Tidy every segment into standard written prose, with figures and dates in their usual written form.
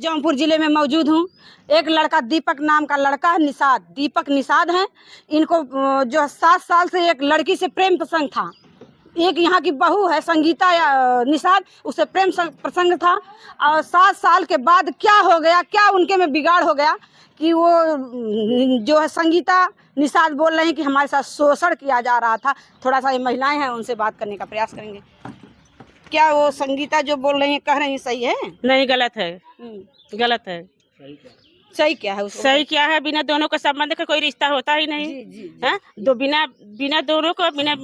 जौनपुर जिले में मौजूद हूँ। एक लड़का दीपक नाम का लड़का है, निषाद, दीपक निषाद है। इनको जो 7 साल से एक लड़की से प्रेम प्रसंग था। एक यहाँ की बहू है संगीता निषाद, उससे प्रेम प्रसंग था। और 7 साल के बाद क्या हो गया, क्या उनके में बिगाड़ हो गया कि वो जो है संगीता निषाद बोल रहे हैं कि हमारे साथ शोषण किया जा रहा था। थोड़ा सा ये महिलाएं हैं, उनसे बात करने का प्रयास करेंगे। क्या वो संगीता जो बोल रही है कह रही है सही है? नहीं, गलत है। गलत है। सही क्या है? सही क्या है? बिना दोनों का संबंध का कोई रिश्ता होता ही नहीं है। तो बिना दोनों को बिना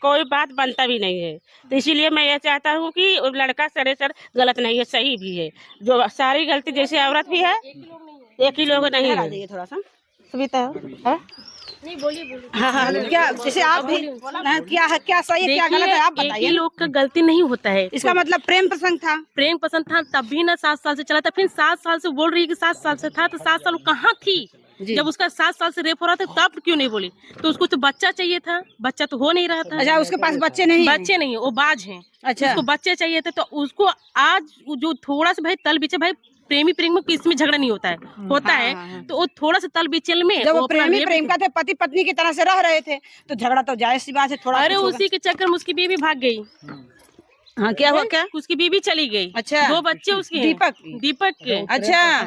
कोई बात बनता भी नहीं है। तो इसीलिए मैं ये चाहता हूँ कि लड़का सरासर गलत नहीं है, सही भी है। जो सारी गलती जैसे औरत भी है, एक ही लोग नहीं है। थोड़ा सा सुविधा है। नहीं, बोलिए। हाँ, क्या जैसे आप भी क्या है, क्या सही है क्या गलत है, आप बताइए। लोग का गलती नहीं होता है। इसका मतलब प्रेम प्रसंग था। प्रेम पसंद था तब भी ना 7 साल से चला था। फिर 7 साल से बोल रही है कि 7 साल से था, तो 7 साल कहाँ थी जब उसका 7 साल से रेप हो रहा था? तब क्यों नहीं बोली? तो उसको तो बच्चा चाहिए था, बच्चा तो हो नहीं रहा था। अच्छा, उसके पास बच्चे नहीं? बच्चे नहीं, वो बाज हैं। अच्छा, उसको बच्चे चाहिए थे, तो उसको आज जो थोड़ा सा भाई तल बीचे, भाई प्रेमी प्रेम में किसी में झगड़ा नहीं होता है, होता है तो वो थोड़ा सा तल बीचल में जब वो प्रेमी प्रेमिका थे, पति पत्नी की तरह से रह रहे थे, तो झगड़ा तो जायज सी बात है थोड़ा। अरे उसी के चक्कर में उसकी बीवी भाग गई। हाँ, क्या हुआ? क्या उसकी बीवी चली गई। अच्छा, 2 बच्चे उसके हैं। दीपक के। अच्छा,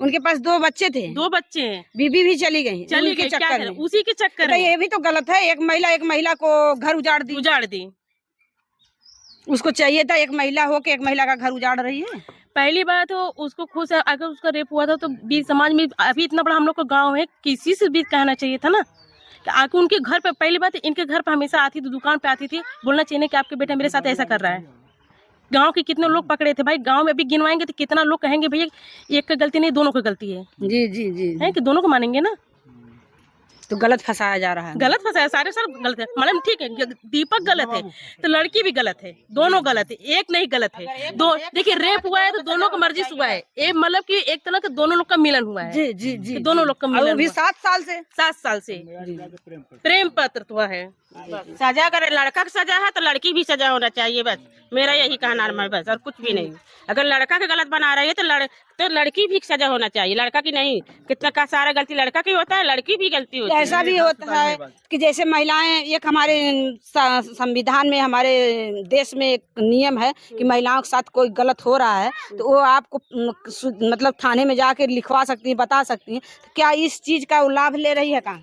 उनके पास 2 बच्चे थे। 2 बच्चे हैं। बीबी भी चली गई क्या चक्कर में। उसी के चक्कर तो ये भी तो गलत है। एक महिला को घर उजाड़ दी। उसको चाहिए था एक महिला हो के एक महिला का घर उजाड़ रही है। पहली बात तो उसको खुश है, अगर उसका रेप हुआ था तो बीच समाज में अभी इतना बड़ा हम लोग का गांव है, किसी से भी कहना चाहिए था ना कि आके उनके घर पे, पहली बात इनके घर पे हमेशा आती थी, दुकान पे आती थी, बोलना चाहिए कि आपके बेटा मेरे साथ ऐसा कर रहा है। गांव के कितने लोग पकड़े थे भाई, गांव में भी गिनवाएंगे तो कितना लोग कहेंगे भैया एक का गलती नहीं, दोनों की गलती है। जी है कि दोनों को मानेंगे ना? तो गलत फंसाया जा रहा है। गलत फंसाया, सारे सर गलत है। मैडम ठीक है, दीपक गलत है तो लड़की भी गलत है, दोनों गलत है, एक नहीं गलत है। दो देखिए, रेप हुआ है तो दोनों का मर्जी हुआ है। एक मतलब कि एक तरह का दोनों लोग का मिलन हुआ है। जी, तो दोनों लोग का मिलन भी 7 साल से प्रेम पत्र हुआ है। सजा अगर लड़का की सजा है तो लड़की भी सजा होना चाहिए, बस मेरा यही कहना है, बस और कुछ भी नहीं। अगर लड़का के गलत बना रही है तो लड़की भी सजा होना चाहिए, लड़का की नहीं। कितना का सारा गलती लड़का की होता है, लड़की भी गलती होती है। ऐसा भी होता है कि जैसे महिलाएं, एक हमारे संविधान में, हमारे देश में एक नियम है कि महिलाओं के साथ कोई गलत हो रहा है तो वो आपको मतलब थाने में जाके लिखवा सकती है, बता सकती है। तो क्या इस चीज का लाभ ले रही है? कहाँ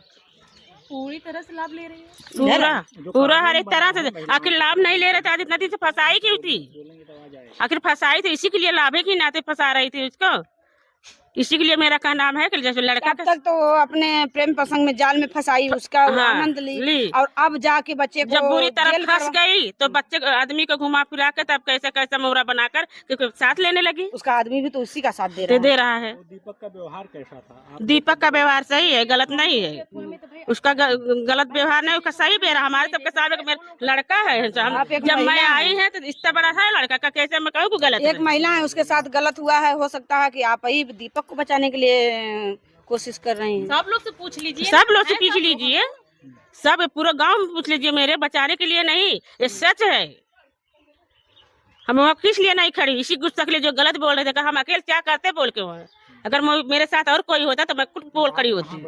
पूरी तरह से लाभ ले रही है, पूरा हर एक तरह से। आखिर लाभ नहीं ले रहे थे, इतना दिन से फंसाई क्यों थी? आखिर फंसाई थी इसी के लिए, लाभ है कि नाते फंसा रही थी उसको। इसी के लिए मेरा कहना है कि जैसे लड़का तक तो अपने प्रेम प्रसंग में जाल में फंसाई, उसका आनंद ली और अब जाके बच्चे को जब बुरी तरह फंस गई तो बच्चे आदमी को घुमा फिरा के तब कैसे कैसे मोहरा बनाकर साथ लेने लगी। उसका आदमी भी तो उसी का साथ दे रहा है। दीपक का व्यवहार कैसा था? दीपक का व्यवहार सही है, गलत नहीं है। उसका गलत व्यवहार नहीं, उसका सही व्यवहार। हमारे सबके साथ लड़का है, जब मैं आई है तो इतना बड़ा है लड़का का, कैसे मैं कहूँ गलत? एक महिला है, उसके साथ गलत हुआ है। हो सकता है कि आप ही दीपक को बचाने के लिए कोशिश कर रही हैं। सब लोग से पूछ लीजिए, सब लोग से पूछ लीजिए, सब पूरा गांव में पूछ लीजिए। मेरे बचाने के लिए नहीं, ये सच है। हम वहाँ किस लिए नहीं खड़ी? इसी गुस्सा के लिए जो गलत बोल रहे थे, हम अकेले क्या करते बोल के वहाँ। अगर मेरे साथ और कोई होता तो मैं खुद बोल खड़ी होती।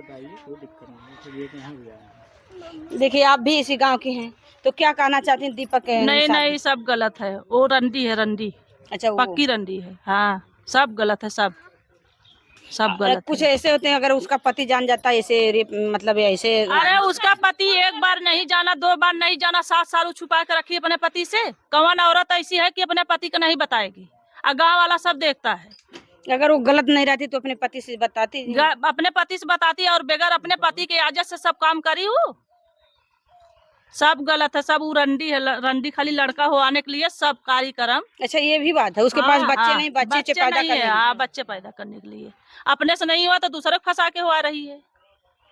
देखिए, आप भी इसी गांव की हैं, तो क्या कहना चाहती हैं दीपक के? नहीं, सब गलत है। वो रंडी है, रंडी। अच्छा, पक्की रंडी है। हाँ, सब गलत है, सब गलत। कुछ ऐसे होते हैं, अगर उसका पति जान जाता है ऐसे मतलब ऐसे। अरे उसका पति एक बार नहीं जाना, 2 बार नहीं जाना, 7 साल छुपा के रखी अपने पति से। कौन औरत ऐसी है कि अपने पति को नहीं बताएगी? गाँव वाला सब देखता है। अगर वो गलत नहीं रहती तो अपने पति से बताती? अपने पति से बताती है, और बगैर अपने पति के इजाजत से सब काम करी हो। सब गलत है, सब रंडी है। रंडी खाली लड़का हो आने के लिए सब कार्यक्रम। अच्छा, ये भी बात है, उसके पास बच्चे नहीं, बच्चे पैदा करने के लिए। हाँ, बच्चे पैदा करने के लिए। अपने से नहीं हुआ तो दूसरे को फंसा के हुआ रही है।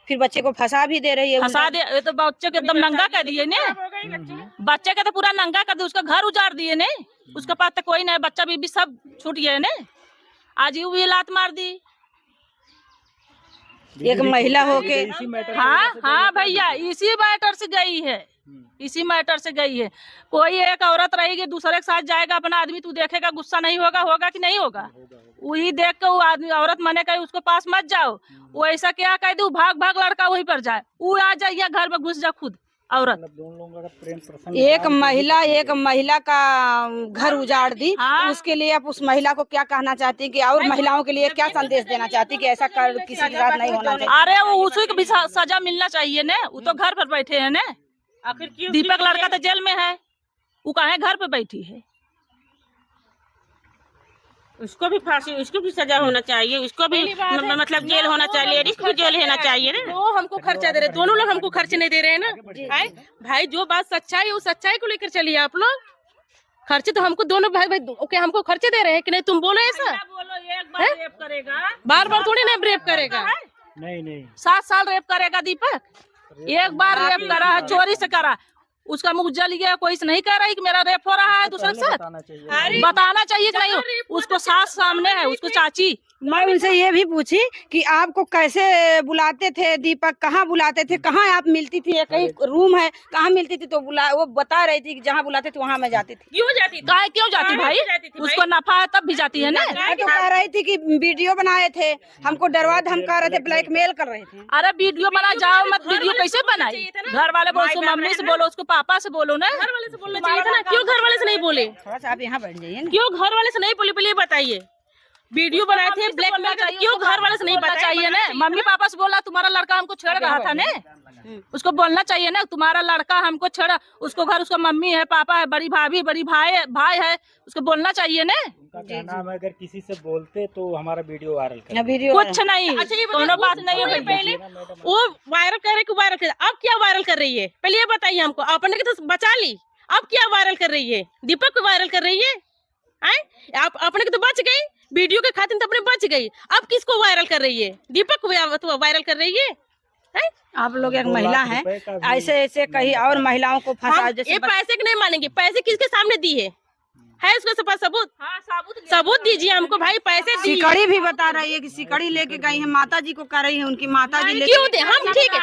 फिर बच्चे को फंसा भी दे रही है। फंसा दे, ये तो बच्चे को एकदम नंगा कर दिए ने। बच्चे का तो पूरा नंगा कर दिए, उसका घर उजाड़ दिए ने। उसके पास तो कोई नहीं, बच्चा बीबी सब छूट गए ने। आज यूं भी लात मार दी। एक महिला होके हाँ हाँ भैया, इसी मैटर से गई है, इसी मैटर से गई है। कोई एक औरत रहेगी दूसरे के साथ जाएगा अपना आदमी, तू देखेगा गुस्सा नहीं होगा? होगा कि नहीं होगा? वही देख के वो आदमी औरत मने कहे उसके पास मत जाओ, वो ऐसा क्या कह दे, भाग भाग लड़का वहीं पर जाए, वो आ जाइए घर में घुस जा खुद औरत। दोनों लोगों का प्रेम प्रसंग एक महिला का घर उजाड़ दी। हाँ। तो उसके लिए आप उस महिला को क्या कहना चाहती हैं कि और महिलाओं के लिए क्या संदेश देना चाहती हैं कि ऐसा कर किसी के साथ नहीं होना चाहिए? अरे वो उसी को भी सजा मिलना चाहिए ना, वो तो घर पर बैठे है ना। आखिर क्यों दीपक लड़का तो जेल में है, वो कहे घर पे बैठी है। उसको भी फांसी, उसको भी सजा होना चाहिए, उसको भी मतलब जेल होना चाहिए, लेडीज को भी जेल होना चाहिए ना। वो हमको खर्चा दे रहे, दोनों लोग हमको खर्चे नहीं दे रहे हैं ना भाई। भाई जो बात सच्चाई है वो सच्चाई को लेकर चलिए आप लोग। खर्चे तो हमको दोनों भाई भाई ओके हमको खर्चे दे रहे हैं कि नहीं? तुम बोलो ऐसा, बोलो एक बार रेप करेगा, बार बार थोड़ी ना रेप करेगा। नहीं 7 साल रेप करेगा दीपक, एक बार रेप करा है, चोरी से करा, उसका मुंह जल गया, कोई से नहीं कह रहा है कि मेरा रेप हो रहा है दूसरे के साथ। बताना चाहिए कि नहीं? उसको सास सामने है, उसको चाची। मैं उनसे ये भी पूछी कि आपको कैसे बुलाते थे दीपक, कहाँ बुलाते थे, कहाँ आप मिलती थी, कहीं रूम है कहाँ मिलती थी? तो वो बता रही थी कि जहाँ बुलाते थे वहाँ मैं जाती थी। क्यों जाती? काहे क्यों जाती भाई? उसको नफा है तब भी जाती है ना। तो कह रही थी कि वीडियो बनाए थे, हमको डरवा धमका रहे थे, ब्लैकमेल कर रहे थे। अरे वीडियो बना जाओ मत, वीडियो कैसे बनाई? घर वाले बोलो, उसको मम्मी से बोलो, उसको पापा से बोलो ना। घर वाले से बोलना चाहिए था ना, क्यों घर वाले से नहीं बोले? थोड़ा सा आप यहाँ बैठ जाइए ना। क्यों घर वाले से नहीं बोले? पहले बताइए, वीडियो बनाए थे ब्लैकमेल का, क्यों घर वाले से नहीं बोलना बताया? चाहिए ना। मम्मी पापा से बोला तुम्हारा लड़का हमको छेड़ रहा था ना, उसको बोलना चाहिए ना तुम्हारा लड़का हमको छेड़ा। उसको घर उसका मम्मी है, पापा है, बड़ी भाभी, बड़ी भाई है, उसको बोलना चाहिए ना। उनका कहना है अगर किसी से बोलते तो हमारा वीडियो वायरल कर वीडियो कुछ नहीं, अच्छा ये दोनों बात नहीं है। पहले वो वायरल कर रहे कि वायरल कर, अब क्या वायरल कर रही है? पहले ये बताइए हमको। आपने तो बचा ली, अब क्या वायरल कर रही है? दीपक को वायरल कर रही है? आप अपने को तो बच गई, वीडियो के खातिर तो अपने बच गई, अब किसको वायरल कर रही है? दीपक को वायरल कर रही है? आप लोग एक महिला हैं, ऐसे ऐसे कहीं और महिलाओं को फंसा। ये पैसे के नहीं मानेंगे, पैसे किसके सामने दिए है? उसके पास सबूत, सबूत दीजिए हमको भाई। पैसे सिकड़ी भी बता रही है कि सिकड़ी लेके गई है, माता जी को कह रही है उनकी माता जी लेके। क्यों दे? हम ठीक है,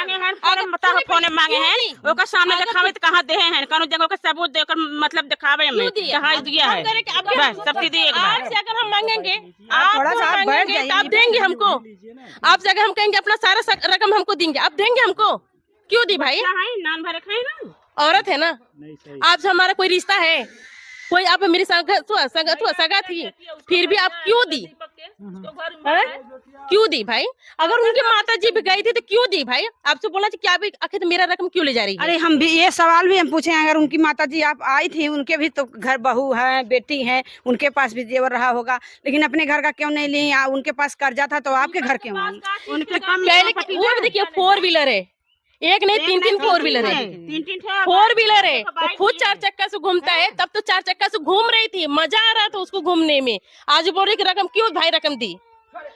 फोन मांगे हैं, ओकर सामने दिखावे तो कहाँ दे हैं? कौन जगह का सबूत देकर मतलब दिखावे में कहाँ दिया है? बस सब चीज एक बार। आपसे अगर हम मांगेंगे, थोड़ा सा आप बैठ जाइए। आप देंगे हमको? आपसे अगर हम कहेंगे अपना सारा रकम हमको देंगे, आप देंगे हमको? क्यों दी भाई? नान भर रखा है ना, औरत है ना, आपसे हमारा कोई रिश्ता है? कोई आप मेरी सगा थी, फिर भी आप क्यों दी? क्यों दी भाई? अगर उनकी माता जी भी गई थी तो क्यों दी भाई? आपसे बोला कि क्या भी आखिर मेरा रकम क्यों ले जा रही है? अरे हम भी ये सवाल भी हम पूछे, अगर उनकी माता जी आप आई थी, उनके भी तो घर बहू है, बेटी है, उनके पास भी जेवर रहा होगा, लेकिन अपने घर का क्यों नहीं ली? उनके पास कर्जा था तो आपके घर क्यों आई? पहले वो देखिए 4 व्हीलर है, एक नहीं 3 4 व्हीलर है, 4 व्हीलर है, वो खुद 4 चक्का से घूमता है, तब तो 4 चक्का से घूम रही थी, मजा आ रहा था उसको घूमने में। आज बोल रही कि रकम क्यों भाई? रकम दी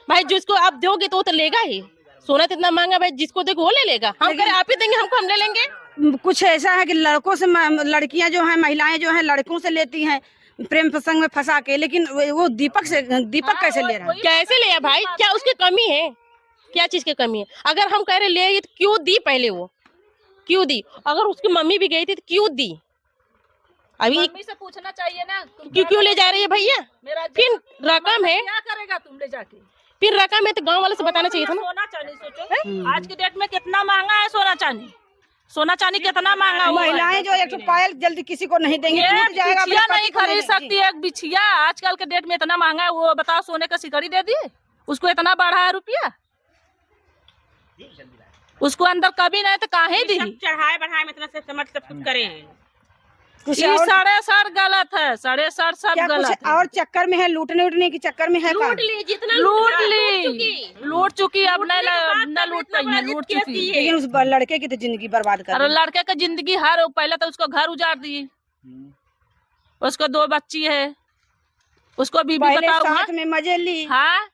भाई, जिसको आप दोगे तो लेगा ही। सोना तो इतना महंगा भाई, जिसको देखो वो ले लेगा। हम करें आप ही देंगे हमको, हम ले लेंगे। कुछ ऐसा है कि लड़कों से लड़कियां जो हैं, महिलाएं जो हैं, लड़कों से लेती हैं प्रेम प्रसंग में फंसा के, लेकिन वो दीपक कैसे ले रहा है? कैसे लिया भाई? क्या उसकी कमी है? क्या चीज की कमी है? अगर हम कह रहे ले तो क्यों दी? पहले वो क्यों दी? अगर उसकी मम्मी भी गई थी तो क्यों दी? अभी मम्मी से पूछना चाहिए ना, क्यों ले जा रही है भैया? फिर रकम है, क्या करेगा तुम ले जाके? फिर रकम है तो गांव वाले से बताना चाहिए था ना। सोना चांदी सोचो, आज के डेट में कितना महंगा है सोना चांदी। सोना चांदी कितना महंगा हुआ है। महिलाएं जो एक पायल जल्दी किसी को नहीं देंगे, टूट जाएगा, बिछिया नहीं खरीद सकती है। एक बिछिया आजकल के डेट में इतना महंगा है, वो बताओ सोने का सिकड़ी दे दिए उसको, इतना बढ़ा है रुपया, उसको अंदर कभी नहीं तो काहे दी? चढ़ाए बढ़ाए में इतना सब समझ सब कुछ करे हैं। ये 6.5 गलत है, 6.5 सब क्या गलत कुछ और चक्कर में है? लूटने उठने के चक्कर में है? लूट ली, जितना लूट चुकी, अब न लूट पाई है, लूट चुकी है। लेकिन उस लड़के की तो जिंदगी बर्बाद कर अरे लड़के का जिंदगी हर पहले तो उसको घर उजाड़ दी, उसको 2 बच्ची है, उसको बीबी बताओ। साथ में मजे ली, हाँ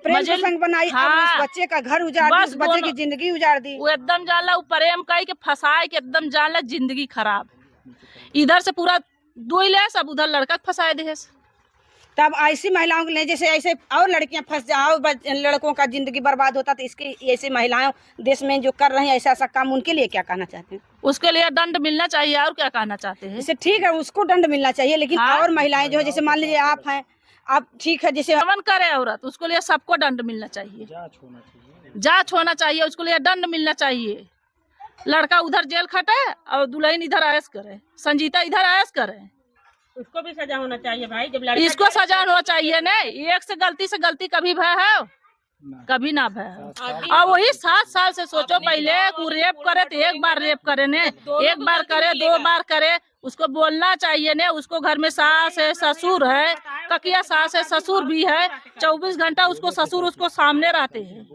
प्रेम प्रसंग बनाई, अब उस हाँ। बच्चे का घर उजाड़ दी, उस बच्चे की जिंदगी उजाड़ दी। वो एकदम जानला, वो प्रेम कही के फंसाए के एकदम जानला, जिंदगी खराब। इधर से पूरा 2 ले, सब उधर लड़का फंसाए दे। तब ऐसी महिलाओं के लिए जैसे ऐसे और लड़कियां फंस जाओ, लड़कों का जिंदगी बर्बाद होता, तो इसके ऐसी महिलाएं देश में जो कर रही हैं ऐसा ऐसा काम, उनके लिए क्या कहना चाहते हैं? उसके लिए दंड मिलना चाहिए, और क्या कहना चाहते हैं? जैसे ठीक है उसको दंड मिलना चाहिए, लेकिन हाँ? और महिलाएं जो है जैसे मान लीजिए आप हैं, आप ठीक है जैसे दमन करे औरत, उसको लिए सबको दंड मिलना चाहिए, जांच होना चाहिए, उसको लिए दंड मिलना चाहिए। लड़का उधर जेल खटे और दुल्हन इधर ऐश करे, संजीता इधर ऐश करे, उसको भी सजा होना चाहिए भाई। जब लड़का इसको सजा होना चाहिए। नहीं, एक से गलती कभी भय है? कभी ना भय है। और वही 7 साल से सोचो, पहले वो रेप करे तो एक बार रेप करे ने, एक बार करे, 2 बार करे, उसको बोलना चाहिए ने। उसको घर में सास है, ससुर है, ककिया सास है, ससुर भी है, 24 घंटा उसको ससुर उसको सामने रहते हैं।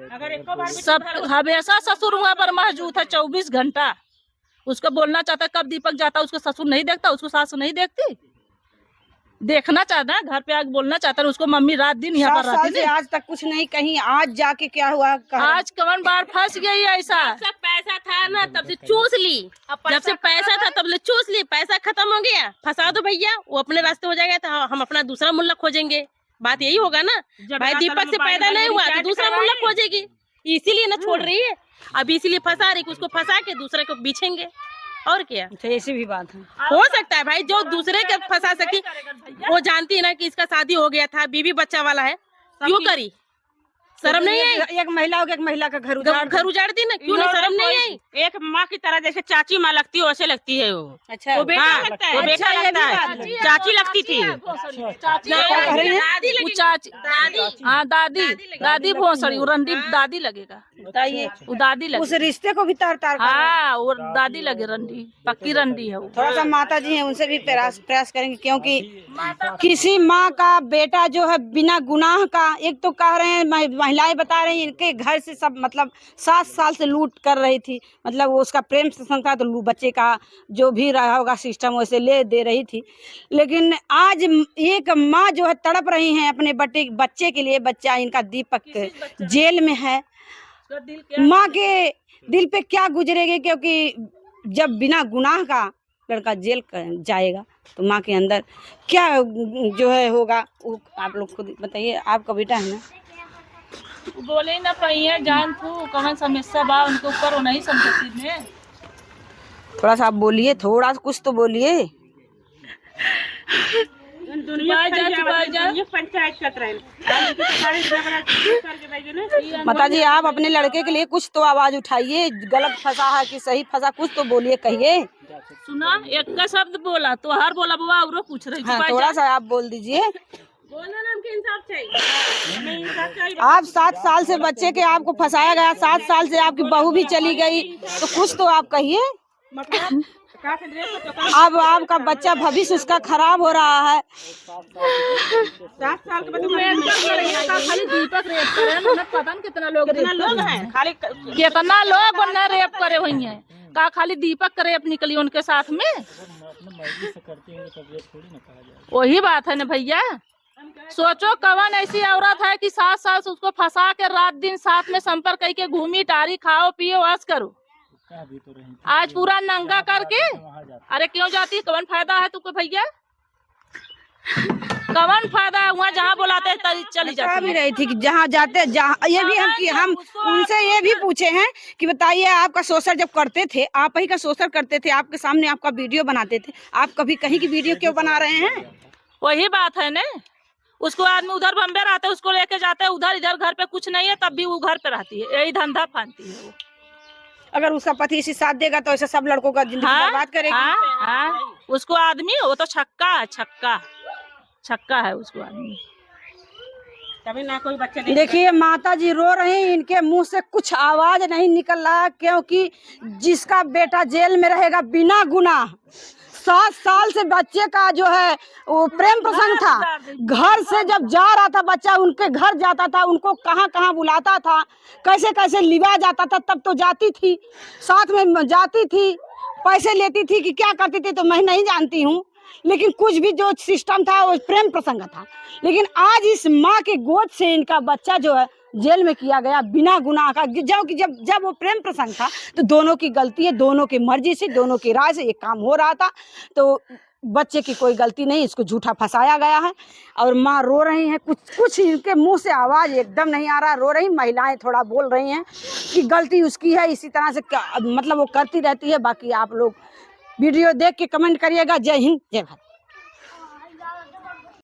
अगर एक बार भी सब हमेशा ससुर वहाँ पर मौजूद है 24 घंटा। उसको बोलना चाहता, कब दीपक जाता उसको ससुर नहीं देखता, उसको सास नहीं देखती। देखना चाहता है, घर पे आके बोलना चाहता है, उसको मम्मी रात दिन यहाँ पर 7 साल रहती से थी। आज तक कुछ नहीं, कहीं आज जाके क्या हुआ? आज कवन बार फंस गई ऐसा। जब पैसा था ना तब से चूस ली, जब से पैसा था तब से चूस ली, पैसा खत्म हो गया, फंसा दो भैया, वो अपने रास्ते हो जाएगा, तो हम अपना दूसरा मुल्ला खोजेंगे। बात यही होगा ना भाई, दीपक से पैदा नहीं हुआ तो दूसरा मुल्ला खोजेगी, इसीलिए ना छोड़ रही है। अब इसीलिए फंसा रही, उसको फंसा के दूसरे को बीछेंगे, और क्या। ऐसी भी बात है। हो सकता है भाई, जो दूसरे के फंसा सकी, वो जानती है ना कि इसका शादी हो गया था, बीवी बच्चा वाला है, क्यों करी? शर्म नहीं आई? एक महिला हो, एक महिला का घर उजाड़ती ना, क्यों नहीं? शर्म नहीं आई? एक माँ की तरह जैसे चाची माँ लगती है वैसे लगती है वो। अच्छा, वो बेटा हाँ, लगता वो है। बेटा लगता है, चाची लगती थी। दादी भोसड़ी, वो रंडी दादी लगेगा, बताइए वो दादी उस लगे। रिश्ते को भी तार तार कर रहे हैं। हाँ, वो दादी लगे, रंडी, पक्की रंडी है वो। थोड़ा सा माता जी हैं उनसे भी प्रयास करेंगे, क्योंकि किसी माँ का बेटा जो है बिना गुनाह का, एक तो कह रहे हैं महिलाएं बता रही हैं इनके घर से सब मतलब 7 साल से लूट कर रही थी, मतलब वो उसका प्रेम संग था, तो बच्चे का जो भी रहा होगा सिस्टम वैसे ले दे रही थी। लेकिन आज एक माँ जो है तड़प रही हैं अपने बच्चे के लिए। बच्चा इनका दीपक जेल में है, माँ के दिल पे क्या गुजरेगी, क्योंकि जब बिना गुनाह का लड़का जेल जाएगा तो माँ के अंदर क्या जो है होगा, वो आप लोग खुद बताइए। आपका बेटा है ना? बोले ही ना पाई है, जान तू कौन समस्या बा उनके ऊपर, वो नहीं समझती में। थोड़ा सा आप बोलिए, थोड़ा सा कुछ तो बोलिए। ये पंचायत कर रहे हैं। माता जी आप अपने लड़के के लिए कुछ तो आवाज उठाइए, गलत फंसा है कि सही फंसा, कुछ तो बोलिए, कहिए। सुना, एक का शब्द बोला तो हर बोला बाबा, और पूछ रही थी। हाँ, थोड़ा सा आप बोल दीजिए। बोलना ना, हमके इंसाफ चाहिए। आप 7 साल से बच्चे के आपको फंसाया गया, 7 साल से आपकी बहू भी चली गई, तो कुछ तो आप कहिए। अब आपका बच्चा भविष्य उसका खराब हो रहा है। 7 साल के बच्चे खाली दीपक रेप करे ना, पता नहीं कितना लोग हैं, खाली कितना लोग उन्हें रेप करे हुई हैं। का खाली दीपक करे रेप निकली उनके साथ में? वही बात है ना भैया। सोचो कवन ऐसी औरत है कि 7 साल से उसको फंसा के रात दिन साथ में संपर्क करके घूमी टारी, खाओ पियो ऐश करो, आज पूरा नंगा करके। अरे क्यों जाती, कवन फायदा है तुमको भैया? कवन फायदा है? वहाँ जहाँ बुलाते हैं चली जाती भी रही थी कि जहाँ जाते, जहाँ ये भी हम उनसे ये भी पूछे हैं कि बताइए आपका शोषण जब करते थे, आप ही का शोषण करते थे, आपके सामने आपका वीडियो बनाते थे, आप कभी कहीं की वीडियो क्यों बना रहे हैं? वही बात है ना, उसको आदमी उधर बम्बे रहते, उसको लेके जाते हैं उधर, इधर घर पे कुछ नहीं है तब भी वो घर पे रहती है, यही धंधा फानती है वो। अगर उसका पति इसी साथ देगा तो ऐसे सब लड़कों का जिंदगी बर्बाद करेगी। हाँ, उसको आदमी, वो तो छक्का है, छक्का है उसको आदमी। तभी ना कोई बच्चे देखिए माता जी रो रही हैं, इनके मुंह से कुछ आवाज नहीं निकल रहा, क्योंकि जिसका बेटा जेल में रहेगा बिना गुनाह, 7 साल से बच्चे का जो है वो प्रेम प्रसंग था, घर से जब जा रहा था बच्चा, उनके घर जाता था, उनको कहाँ कहाँ बुलाता था, कैसे कैसे लिवा जाता था, तब तो जाती थी, साथ में जाती थी, पैसे लेती थी कि क्या करती थी तो मैं नहीं जानती हूँ, लेकिन कुछ भी जो सिस्टम था वो प्रेम प्रसंग था। लेकिन आज इस माँ के गोद से इनका बच्चा जो है जेल में किया गया बिना गुनाह का, जब वो प्रेम प्रसंग था तो दोनों की गलती है, दोनों की मर्जी से, दोनों की राय से ये काम हो रहा था। तो बच्चे की कोई गलती नहीं, इसको झूठा फंसाया गया है। और माँ रो रही हैं, कुछ इनके मुंह से आवाज़ एकदम नहीं आ रहा, रो रही। महिलाएं थोड़ा बोल रही हैं कि गलती उसकी है, इसी तरह से मतलब वो करती रहती है। बाकी आप लोग वीडियो देख के कमेंट करिएगा। जय हिंद, जय भारत।